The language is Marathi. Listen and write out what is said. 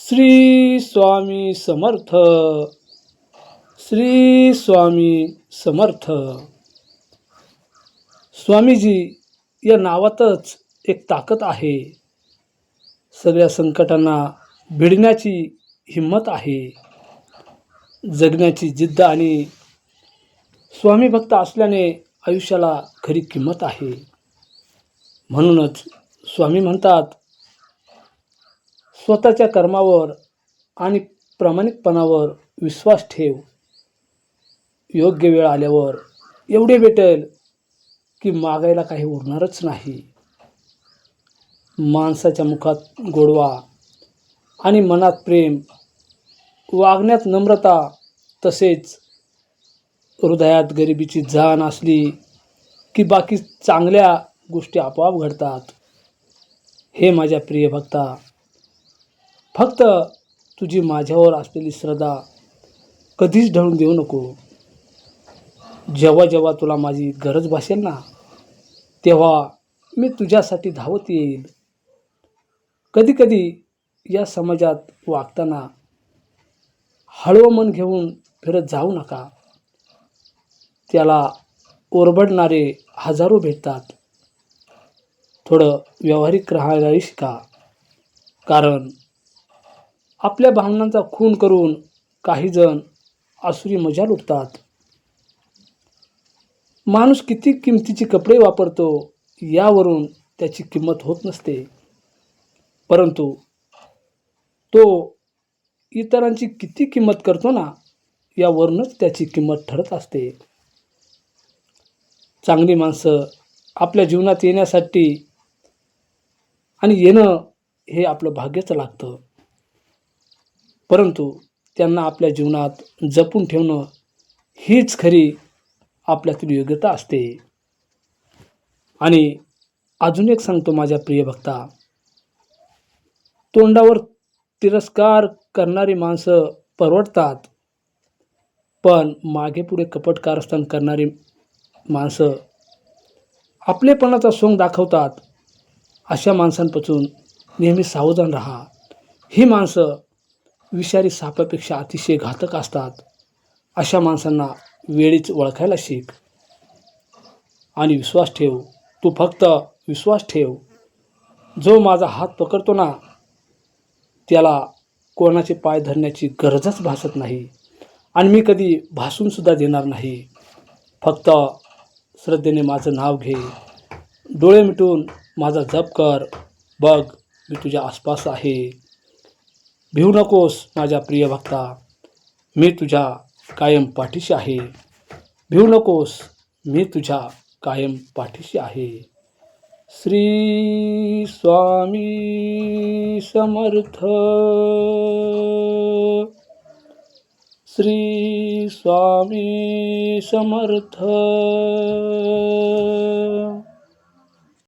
श्री स्वामी समर्थ. श्री स्वामी समर्थ. स्वामीजी या नावातच एक ताकद आहे. सगळ्या संकटांना भिडण्याची हिंमत आहे. जगण्याची जिद्द आणि स्वामी भक्त असल्याने आयुष्याला खरी किंमत आहे. म्हणूनच स्वामी म्हणतात, स्वतःच्या कर्मावर आणि प्रामाणिकपणावर विश्वास ठेव. योग्य वेळ आल्यावर एवढे भेटेल की मागायला काही उरणारच नाही. माणसाच्या मुखात गोडवा आणि मनात प्रेम, वागण्यात नम्रता, तसेच हृदयात गरिबीची जाण असली की बाकी चांगल्या गोष्टी आपोआप घडतात. हे माझ्या प्रिय भक्ता, फक्त तुझी माझ्यावर असलेली श्रद्धा कधीच ढळून देऊ नको. जेव्हा जेव्हा तुला माझी गरज भासेल ना, तेव्हा मी तुझ्यासाठी धावत येईल. कधीकधी या समाजात वागताना हळवं मन घेऊन फिरत जाऊ नका. त्याला ओरबडणारे हजारो भेटतात. थोडं व्यावहारिक राहायला शिका. कारण आपल्या भावनांचा खून करून काही जण आसुरी मजा लुटतात. माणूस किती किमतीचे कपडे वापरतो यावरून त्याची किंमत होत नसते, परंतु तो इतरांची किती किंमत करतो ना, यावरूनच त्याची किंमत ठरत असते. चांगली माणसं आपल्या जीवनात येण्यासाठी आणि येणं हे आपलं भाग्यच लागतं, परंतु त्यांना आपल्या जीवनात जपून ठेवणं हीच खरी आपल्यातील योग्यता असते. आणि अजून एक सांगतो माझ्या प्रिय भक्ता, तोंडावर तिरस्कार करणारी माणसं परवडतात, पण मागे पुढे कपट कारस्थान करणारी माणसं आपलेपणाचा सोंग दाखवतात. अशा माणसांपासून नेहमी सावधान राहा. ही माणसं विषारी सापापेक्षा अतिशय घातक असतात. अशा माणसांना वेळीच ओळखायला शिक आणि विश्वास ठेव. तू फक्त विश्वास ठेव. जो माझा हात पकडतो ना, त्याला कोणाचे पाय धरण्याची गरजच भासत नाही आणि मी कधी भासूनसुद्धा देणार नाही. फक्त श्रद्धेने माझं नाव घे, डोळे मिटून माझा जप कर. बघ, मी तुझ्या आसपास आहे. भिवू नकोस माझ्या प्रिय भक्ता, मी तुझ्या कायम पाठीशी आहे. भिवू नकोस, मी तुझ्या कायम पाठीशी आहे. श्री स्वामी समर्थ. श्री स्वामी समर्थ.